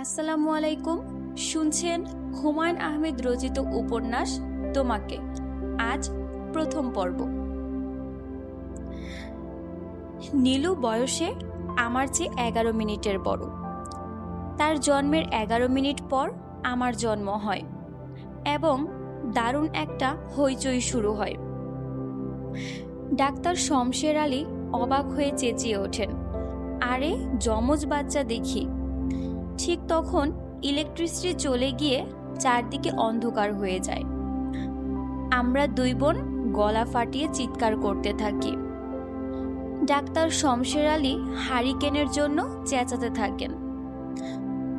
আসসালামু আলাইকুম। শুনছেন হুমায়ুন আহমেদ রচিত উপন্যাস তোমাকে। আজ প্রথম পর্ব। নীলু বয়সে আমার চেয়ে 11 মিনিটের বড়। তার জন্মের 11 মিনিট পর আমার জন্ম হয় এবং দারুণ একটা হইচই শুরু হয়। ডাক্তার শমশের আলী অবাক হয়ে চেঁচিয়ে ওঠেন, আরে যমজ বাচ্চা দেখি। ঠিক তখন ইলেকট্রিসিটি চলে গিয়ে চারদিকে অন্ধকার হয়ে যায়। আমরা দুই বোন গলা ফাটিয়ে চিৎকার করতে থাকি। ডাক্তার শমশের আলী হারিকেনের জন্য চেঁচাতে থাকেন।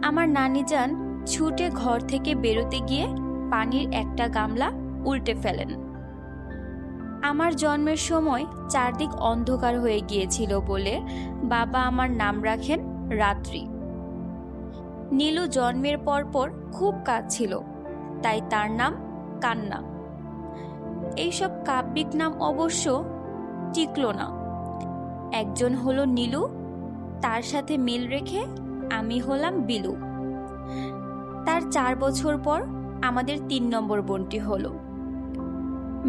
আমার নানিজান ছুটে ঘর থেকে বেরোতে গিয়ে পানির একটা গামলা উল্টে ফেলেন। আমার জন্মের সময় চারদিক অন্ধকার হয়ে গিয়েছিল বলে বাবা আমার নাম রাখেন রাত্রি। নীলু জন্মের পরপর খুব কাঁদছিল, তাই তার নাম কান্না। এইসব কাব্যিক নাম অবশ্য টিকল না। একজন হলো নীলু, তার সাথে মিল রেখে আমি হলাম বিলু। তার 4 বছর পর আমাদের 3 নম্বর বোনটি হলো।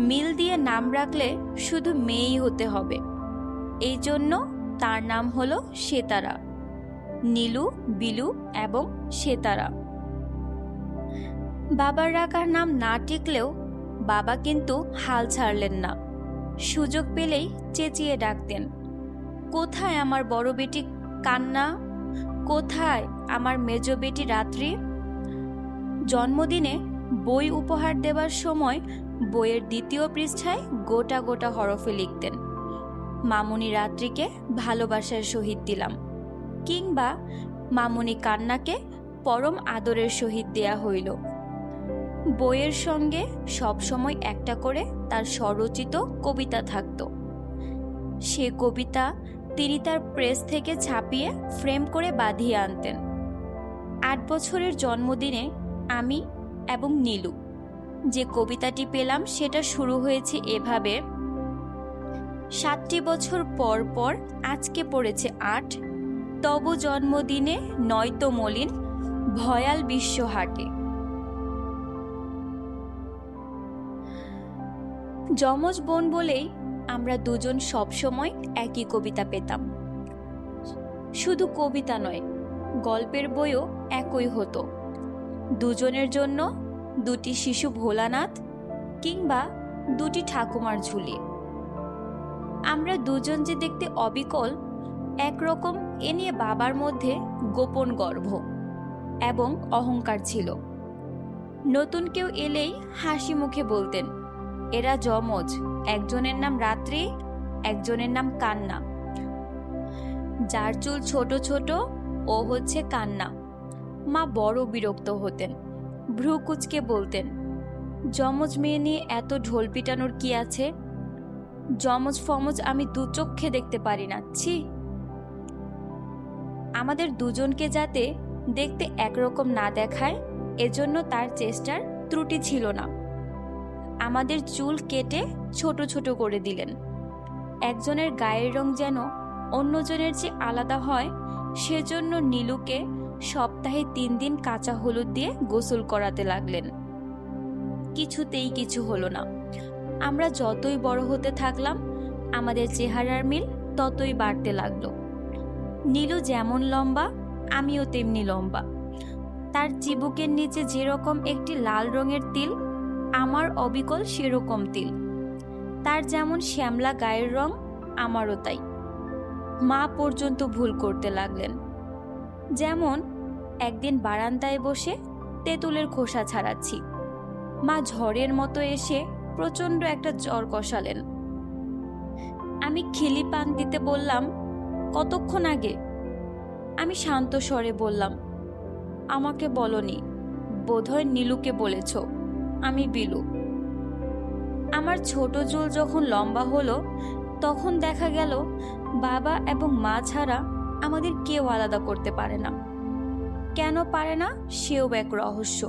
মিল দিয়ে নাম রাখলে শুধু মেয়েই হতে হবে, এই জন্য তার নাম হলো সেতারা। নীলু, বিলু এবং সেতারা। বাবার রাখার নাম না টিকলেও বাবা কিন্তু হাল ছাড়লেন না। সুযোগ পেলেই চেঁচিয়ে ডাকতেন, কোথায় আমার বড় বেটি কান্না, কোথায় আমার মেজ বেটি রাত্রি। জন্মদিনে বই উপহার দেবার সময় বইয়ের 2য় পৃষ্ঠায় গোটা গোটা হরফে লিখতেন, মামুনি রাত্রিকে ভালোবাসার সহিত দিলাম, কিংবা মামুনি কান্নাকে পরম আদরের সহিত দেয়া হইল। বইয়ের সঙ্গে সবসময় একটা করে তার স্বরচিত কবিতা থাকত। সে কবিতা তিনি তার প্রেস থেকে ছাপিয়ে ফ্রেম করে বাঁধিয়ে আনতেন। 8 বছরের জন্মদিনে আমি এবং নীলু যে কবিতাটি পেলাম সেটা শুরু হয়েছে এভাবে, 7টি বছর পর পর আজকে পড়েছে 8, তব জন্মদিনে নয়তো মলিন ভয়াল বিশ্ব হাটে। যমজ বোন বলেই আমরা দুজন সবসময় একই কবিতা পেতাম। শুধু কবিতা নয়, গল্পের বইও একই হতো। দুজনের জন্য 2টি শিশু ভোলানাথ কিংবা 2টি ঠাকুমার ঝুলি। আমরা দুজন যে দেখতে অবিকল একরকম, এ নিয়ে বাবার মধ্যে গোপন গর্ব এবং অহংকার ছিল। নতুন কেউ এলেই হাসি মুখে বলতেন, এরা যমজ, একজনের নাম রাত্রি, একজনের নাম কান্না। যার চুল ছোট ছোট ও হচ্ছে কান্না। মা বড় বিরক্ত হতেন, ভ্রু কুচকে বলতেন, যমজ মেয়ে নিয়ে এত ঢোল পিটানোর কি আছে? যমজ ফমজ আমি 2 চোখে দেখতে পারি না, ছি। আমাদের দুজনকে যাতে দেখতে একরকম না দেখায়, এজন্য তার চেষ্টার ত্রুটি ছিল না। আমাদের চুল কেটে ছোট ছোট করে দিলেন। একজনের গায়ের রং যেন অন্যজনের চেয়ে আলাদা হয়, সেজন্য নীলুকে সপ্তাহে 3 দিন কাঁচা হলুদ দিয়ে গোসল করাতে লাগলেন। কিছুতেই কিছু হলো না। আমরা যতই বড় হতে থাকলাম, আমাদের চেহারার মিল ততই বাড়তে লাগলো। নীলু যেমন লম্বা, আমিও তেমনি লম্বা। তার চিবুকের নিচে যেরকম একটি লাল রঙের তিল, আমার অবিকল সেরকম তিল। তার যেমন শ্যামলা গায়ের রং, আমারও তাই। মা পর্যন্ত ভুল করতে লাগলেন। যেমন একদিন বারান্দায় বসে তেঁতুলের খোসা ছাড়াচ্ছি, মা ঝড়ের মতো এসে প্রচণ্ড একটা জ্বর কষালেন। আমি খিলি পান দিতে বললাম, কতক্ষণ আগে? আমি শান্ত স্বরে বললাম, আমাকে বলনি, বোধহয় নীলুকে বলেছ, আমি বিলু। আমার ছোট চুল যখন লম্বা হলো, তখন দেখা গেল বাবা এবং মা ছাড়া আমাদের কেউ আলাদা করতে পারে না। কেন পারে না সেও এক রহস্য।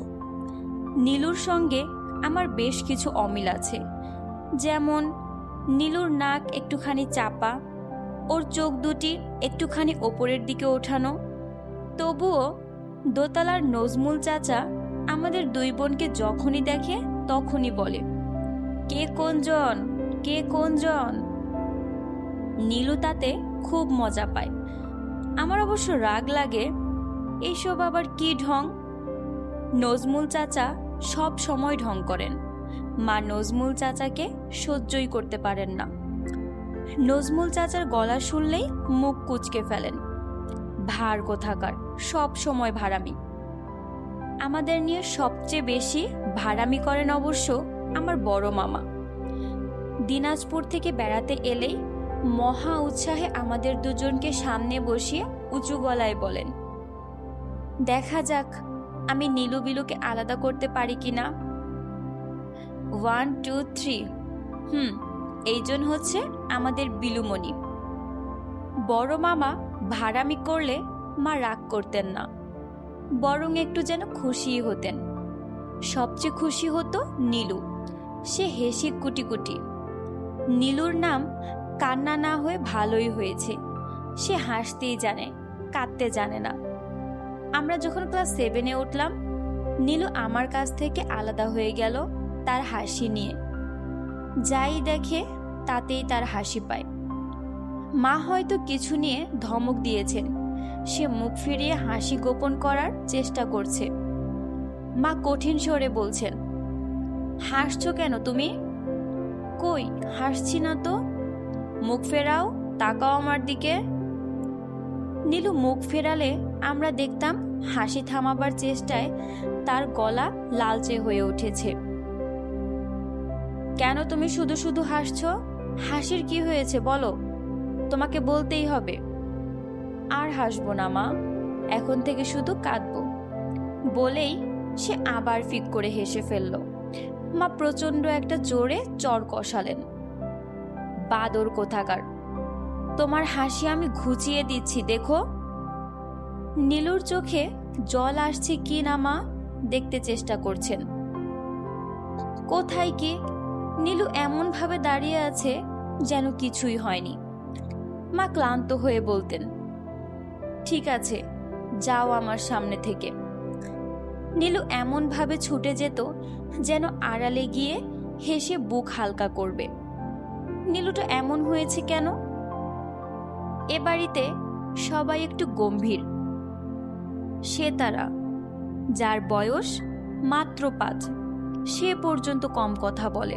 নীলুর সঙ্গে আমার বেশ কিছু অমিল আছে। যেমন নীলুর নাক একটুখানি চাপা, ওর চোখ দুটি একটুখানি ওপরের দিকে ওঠানো, তবুও দোতলার নজমুল চাচা আমাদের দুই বোনকে যখনই দেখে তখনই বলে, কে কোনজন, কে কোনজন। নীলু তাতে খুব মজা পায়। আমার অবশ্য রাগ লাগে, এইসব আবার কি ঢং। নজমুল চাচা সব সময় ঢং করেন, মা নজমুল চাচাকে সহ্যই করতে পারেন না। নজমুল চাচার গলা শুনলেই মুখ কুঁচকে ফেলেন। ভার কোথাকার, সব সময় ভাড়ামি। আমাদের নিয়ে সবচেয়ে বেশি ভাড়ামি করেন অবশ্য আমার বড় মামা। দিনাজপুর থেকে বেড়াতে এলেই মহা উৎসাহে আমাদের দুজনকে সামনে বসিয়ে উঁচু গলায় বলেন, দেখা যাক আমি নীলু বিলুকে আলাদা করতে পারি কিনা। 1 2 3, এইজন হচ্ছে আমাদের বিলুমণি। বড় মামা ভাড়ামি করলে মা রাগ করতেন না, বরং একটু যেন খুশি হতেন। সবচেয়ে খুশি হতো নীলু, সে হেসে কুটি কুটি। নীলুর নাম কান্না না হয়ে ভালোই হয়েছে, সে হাসতেই জানে, কাঁদতে জানে না। আমরা যখন ক্লাস 7-এ উঠলাম, নীলু আমার কাছ থেকে আলাদা হয়ে গেল তার হাসি নিয়ে। যাই দেখে তাতেই তার হাসি পায়। মা হয়তো কিছু নিয়ে ধমক দিয়েছেন, সে মুখ ফিরিয়ে হাসি গোপন করার চেষ্টা করছে। মা কঠিন স্বরে বলছেন, হাসছো কেন তুমি? কই হাসছি না তো। মুখ ফেরাও, তাকাও আমার দিকে। নীলু মুখ ফেরালে আমরা দেখতাম হাসি থামাবার চেষ্টায় তার গলা লালচে হয়ে উঠেছে। কেন তুমি শুধু শুধু হাসছো? হাসির কি হয়েছে বলো, তোমাকে বলতেই হবে। আর হাসবো না মা, এখন থেকে শুধু কাঁদবো। বলেই সে আবার ফিক করে হেসে ফেলল। মা প্রচন্ড একটা জোরে চর কষালেন। বাদর কোথাকার, তোমার হাসি আমি ঘুচিয়ে দিচ্ছি দেখো। নীলুর চোখে জল আসছে কি না মা দেখতে চেষ্টা করছেন। কোথায় কি? নীলু এমন ভাবে দাঁড়িয়ে আছে যেন কিছুই হয়নি। মা ক্লান্ত হয়ে বলতেন, ঠিক আছে যাও আমার সামনে থেকে। নীলু এমন ভাবে ছুটে যেত যেন আড়ালে গিয়ে হেসে বুক হালকা করবে। নীলুটা এমন হয়েছে কেন? এ বাড়িতে সবাই একটু গম্ভীর। সে তারা, যার বয়স মাত্র 5, সে পর্যন্ত কম কথা বলে।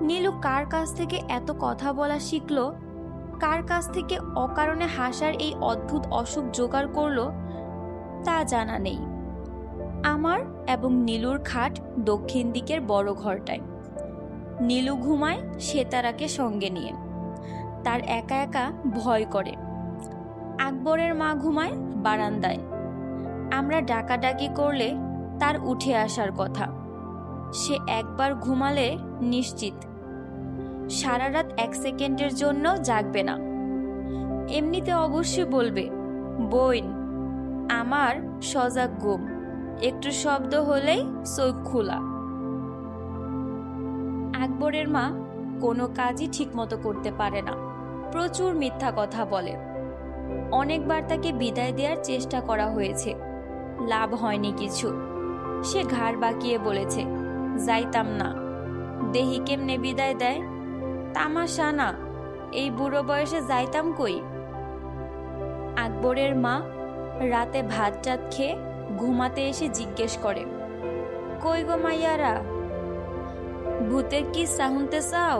নীলু কার কাছ থেকে এত কথা বলা শিখলো, কার কাছ থেকে অকারণে হাসার এই অদ্ভুত অসুখ জোগাড় করলো তা জানা নেই। আমার এবং নীলুর খাট দক্ষিণ দিকের বড় ঘরটায়। নীলু ঘুমায় সেতারাকে সঙ্গে নিয়ে, তার একা একা ভয় করে। আকবরের মা ঘুমায় বারান্দায়। আমরা ডাকাডাকি করলে তার উঠে আসার কথা। সে একবার ঘুমালে নিশ্চিত সারা রাত 1 সেকেন্ডের জন্য জাগবে না। এমনিতে অবশ্যই বলবে, বোন আমার সজাগ ঘুম, একটু শব্দ হলেই চোখ খোলা। আকবরের মা কোনো কাজই ঠিকমতো করতে পারে না, প্রচুর মিথ্যা কথা বলে। অনেকবার তাকে বিদায় দেওয়ার চেষ্টা করা হয়েছে, লাভ হয়নি কিছু। সে ঘাড় বাঁকিয়ে বলেছে, যাইতাম না। দেহি কেমনে বিদায় দেয়, তামাশা না, এই বুড়ো বয়সে যাইতাম কই। আকবরের মা রাতে ভাত টাত খেয়ে ঘুমাতে এসে জিজ্ঞেস করে, কই গো মাইয়ারা, ভূতের কি শুনতে চাও?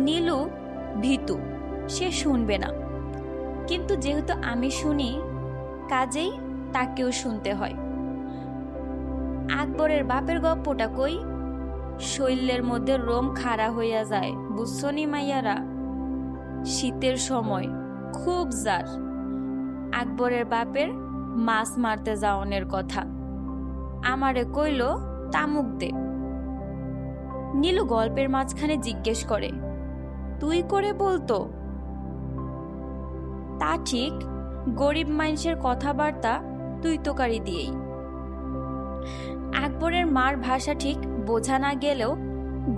নীলু ভীতু, সে শুনবে না, কিন্তু যেহেতু আমি শুনি কাজেই তাকেও শুনতে হয়। আকবরের বাপের গপ্পটা কই? শৈলের মধ্যে রোম খাড়া হইয়া যায়, বুঝছো নি মাইয়ারা। শীতের সময় খুব জার। আকবরের বাপের মাছ মারতে যাওয়ানের কথা আমারে কইল, তামুক দে। নীলু গল্পের মাঝখানে জিজ্ঞেস করে, তুই করে বলতো? তা ঠিক, গরিব মানুষের কথাবার্তা তুই তোকারি দিয়েই। আকবরের মার ভাষা ঠিক বোঝা না গেলেও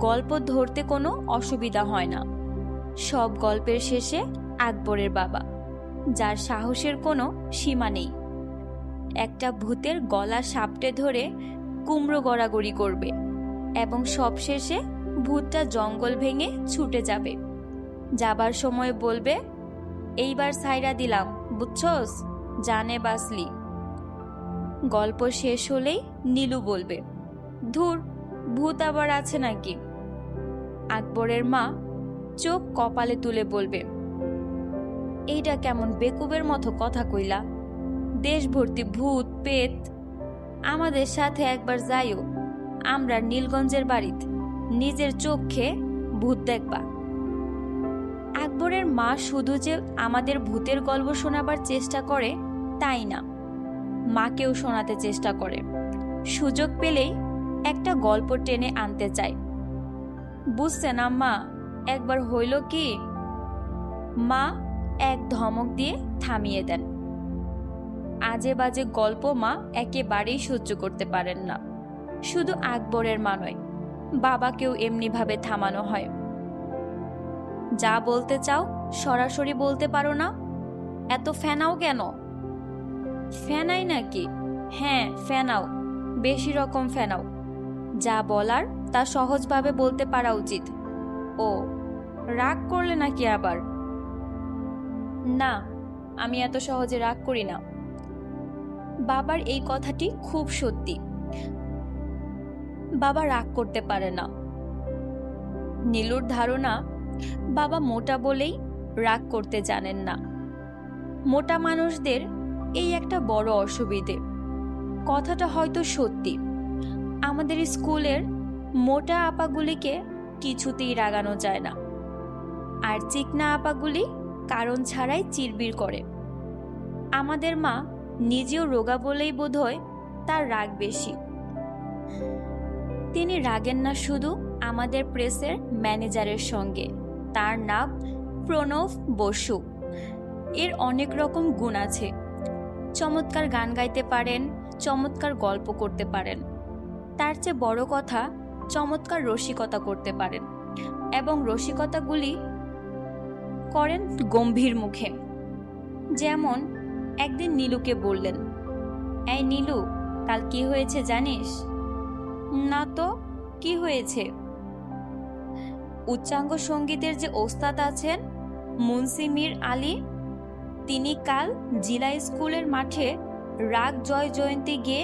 গল্প ধরতে কোনো অসুবিধা হয় না। সব গল্পের শেষে আকবরের বাবা, যার সাহসের কোনো সীমা নেই। একটা ভূতের গলা সাপটে ধরে কুমড়ো গড়াগড়ি করবে এবং সবশেষে ভূতটা জঙ্গল ভেঙে ছুটে যাবে। যাবার সময় বলবে, এইবার সাইরা দিলাম, বুঝছস, জানে বাসলি। গল্প শেষ হলেই নীলু বলবে, ধুর, ভূত আবার আছে নাকি? আকবরের মা চোখ কপালে তুলে বলবে, এইটা কেমন বেকুবের মতো কথা কইলা? দেশ ভর্তি ভূত পেত। আমাদের সাথে একবার যাইও, আমরা নীলগঞ্জের বাড়িতে নিজের চোখে ভূত দেখবা। আকবরের মা শুধু যে আমাদের ভূতের গল্প শোনাবার চেষ্টা করে তাই না, মাকেও শোনাতে চেষ্টা করে। সুযোগ পেলেই একটা গল্প টেনে আনতে চায়। বুঝছেন আম্মা, একবার হইল কি? মা এক ধমক দিয়ে থামিয়ে দেন। আজে বাজে গল্প মা একেবারেই সহ্য করতে পারেন না। শুধু আকবরের মা নয়, বাবাকেও এমনিভাবে থামানো হয়। যা বলতে চাও সরাসরি বলতে পারো না? এত ফেনাও কেন? ফেনাই নাকি? হ্যাঁ, ফেনাও, বেশি রকম ফেনাও। যা বলার তা সহজভাবে বলতে পারা উচিত। ও, রাগ করলে নাকি আবার? না, আমি এত সহজে রাগ করি না। বাবার এই কথাটি খুব সত্যি। বাবা রাগ করতে পারে না। নীলুর ধারণা, বাবা মোটা বলেই রাগ করতে জানেন না। মোটা মানুষদের এই একটা বড় অসুবিধে। কথাটা হয়তো সত্যি। আমাদের স্কুলের মোটা আপাগুলিকে কিছুতেই রাগানো যায় না, আর চিকনা আপাগুলি কারণ ছাড়াই চিরবির করে। আমাদের মা নিজেও রোগা বলেই বোধহয় তার রাগ বেশি। তিনি রাগেন না শুধু আমাদের প্রেসের ম্যানেজারের সঙ্গে, তার নাম প্রণব বসু। এর অনেক রকম গুণ আছে। চমৎকার গান গাইতে পারেন, চমৎকার গল্প করতে পারেন, তার চেয়ে বড় কথা চমৎকার রসিকতা করতে পারেন, এবং রসিকতাগুলি করেন গম্ভীর মুখে। যেমন একদিন নীলুকে বললেন, এই নীলু, কাল কি হয়েছে জানিস? না তো, কি হয়েছে? উচ্চাঙ্গ সঙ্গীতের যে ওস্তাদ আছেন মুন্সি মীর আলী, তিনি কাল জিলা স্কুলের মাঠে রাগ জয় জয়ন্তী গিয়ে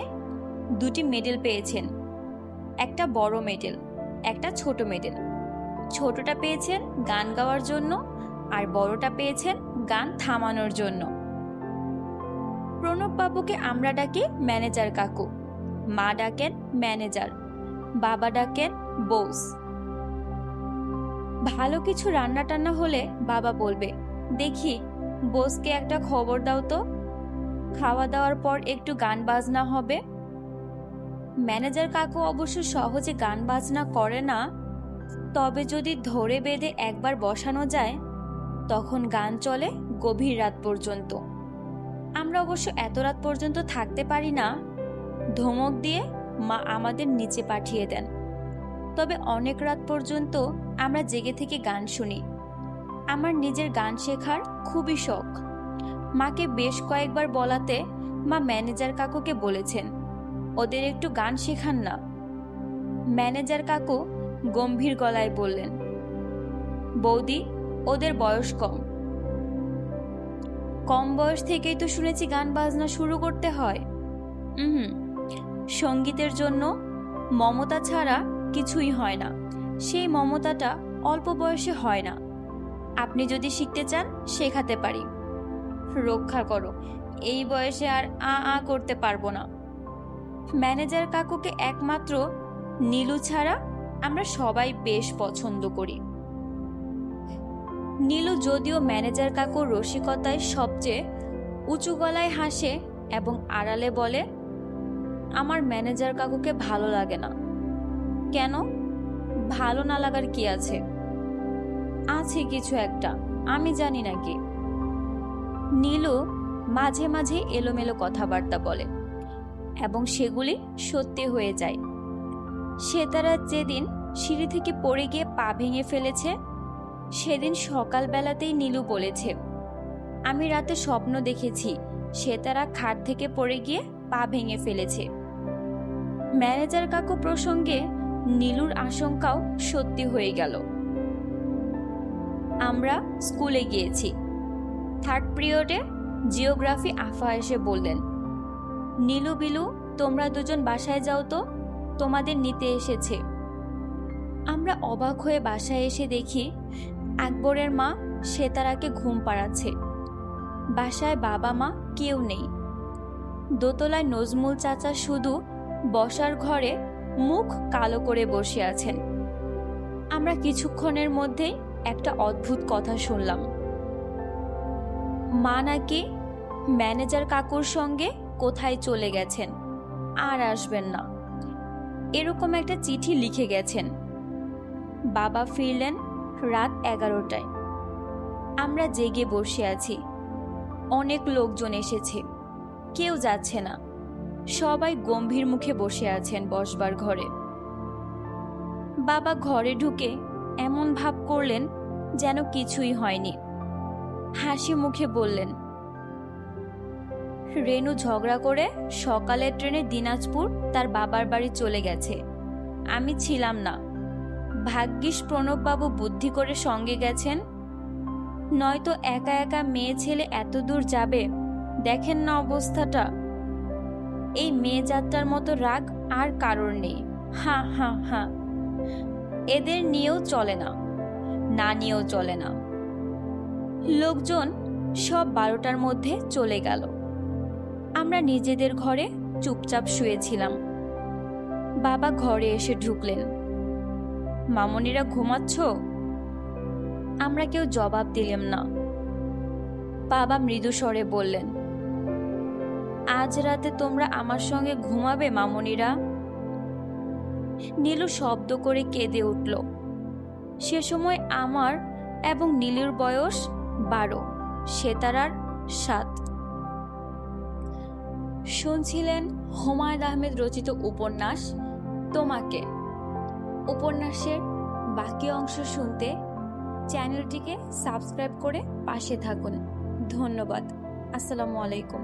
2টি মেডেল পেয়েছেন। একটা বড় মেডেল, একটা ছোট মেডেল। ছোটটা পেয়েছেন গান গাওয়ার জন্য, আর বড়টা পেয়েছেন গান থামানোর জন্য। প্রণব বাবুকে আমরা ডাকি ম্যানেজার কাকু, মা ডাকেন ম্যানেজার, বাবা ডাকেন বস। ভালো কিছু রান্না টান্না হলে বাবা বলবে, দেখি বসকে একটা খবর দাও তো, খাওয়া দাওয়ার পর একটু গান বাজনা হবে। ম্যানেজার কাকু অবশ্য সহজে গান বাজনা করে না, তবে যদি ধরে বেঁধে একবার বসানো যায় তখন গান চলে গভীর রাত পর্যন্ত। আমরা অবশ্য এত রাত পর্যন্ত থাকতে পারি না। ধমক দিয়ে মা আমাদের নিচে পাঠিয়ে দেন। তবে অনেক রাত পর্যন্ত আমরা জেগে থেকে গান শুনি। আমার নিজের গান শেখার খুবই শখ। মাকে বেশ কয়েকবার বলাতে মা ম্যানেজার কাকুকে বলেছেন, ওদের একটু গান শেখান না। ম্যানেজার কাকু গম্ভীর গলায় বললেন, বৌদি, ওদের বয়স কম। কম বয়স থেকেই তো শুনেছি গান বাজনা শুরু করতে হয়। সঙ্গীতের জন্য মমতা ছাড়া কিছুই হয় না। সেই মমতাটা অল্প বয়সে হয় না। আপনি যদি শিখতে চান শেখাতে পারি। রক্ষা করো, এই বয়সে আর আ করতে পারবো না। ম্যানেজার কাকুকে একমাত্র নীলু ছাড়া আমরা সবাই বেশ পছন্দ করি। নীলু যদিও ম্যানেজার কাকুর রসিকতায় সবচেয়ে উঁচু গলায় হাসে এবং আড়ালে বলে, আমার ম্যানেজার কাকুকে ভালো লাগে না। কেন? ভালো না লাগার কি আছে? আছে কিছু একটা, আমি জানি নাকি। নীলু মাঝে মাঝে এলোমেলো কথাবার্তা বলে এবং সেগুলি সত্যি হয়ে যায়। সে তারা যেদিন সিঁড়ি থেকে পড়ে গিয়ে পা ভেঙে ফেলেছে, সেদিন সকালবেলাতেই নীলু বলেছে, আমি রাতে স্বপ্ন দেখেছি সেতারা খাট থেকে পড়ে গিয়ে পা ভেঙে ফেলেছে। ম্যানেজার কাকু প্রসঙ্গে নীলুর আশঙ্কাও সত্যি হয়ে গেল। আমরা স্কুলে গিয়েছি। থার্ড পিরিয়ডে জিওগ্রাফি আফা এসে বললেন, নীলু বিলু, তোমরা দুজন বাসায় যাও তো, তোমাদের নিতে এসেছে। আমরা অবাক হয়ে বাসায় এসে দেখি আকবরের মা সেতারাকে ঘুম পাড়াচ্ছে। বাসায় বাবা মা কেউ নেই। দোতলায় নজমুল চাচা শুধু বসার ঘরে মুখ কালো করে বসে আছেন। আমরা কিছুক্ষণের মধ্যেই একটা অদ্ভুত কথা শুনলাম। মা নাকি ম্যানেজার কাকুর সঙ্গে কোথায় চলে গেছেন, আর আসবেন না, এরকম একটা চিঠি লিখে গেছেন। বাবা ফিরলেন রাত 11টায়। আমরা জেগে বসে আছি। অনেক লোকজন এসেছে, কেউ যাচ্ছে না, সবাই গম্ভীর মুখে বসে আছেন বসবার ঘরে। বাবা ঘরে ঢুকে এমন ভাব করলেন যেন কিছুই হয়নি। হাসি মুখে বললেন, রেনু ঝগড়া করে সকালের ট্রেনে দিনাজপুর তার বাবার বাড়ি চলে গেছে, আমি ছিলাম না। ভাগ্যিস প্রণববাবু বুদ্ধি করে সঙ্গে গেছেন, নয়তো একা একা মেয়ে ছেলে এত দূর যাবে, দেখেন না অবস্থাটা। এই মেয়ে যাত্রার মতো রাগ আর কারোর নেই। হা হা হা। এদের নিয়েও চলে না, না নিয়েও চলে না। লোকজন সব 12টার মধ্যে চলে গেল। আমরা নিজেদের ঘরে চুপচাপ শুয়েছিলাম। বাবা ঘরে এসে ঢুকলেন। মামনিরা ঘুমাচ্ছ? আমরা কেউ জবাব দিলাম না। বাবা মৃদু স্বরে বললেন, আজ রাতে তোমরা আমার সঙ্গে ঘুমাবে মামনিরা? নীলু শব্দ করে কেঁদে উঠল। সে সময় আমার এবং নীলুর বয়স 12, সেতারার 7। শুনছিলেন হুমায়ুন আহমেদ রচিত উপন্যাস তোমাকে। উপন্যাসের বাকি অংশ শুনতে চ্যানেলটিকে সাবস্ক্রাইব করে পাশে থাকুন। ধন্যবাদ। আসসালামু আলাইকুম।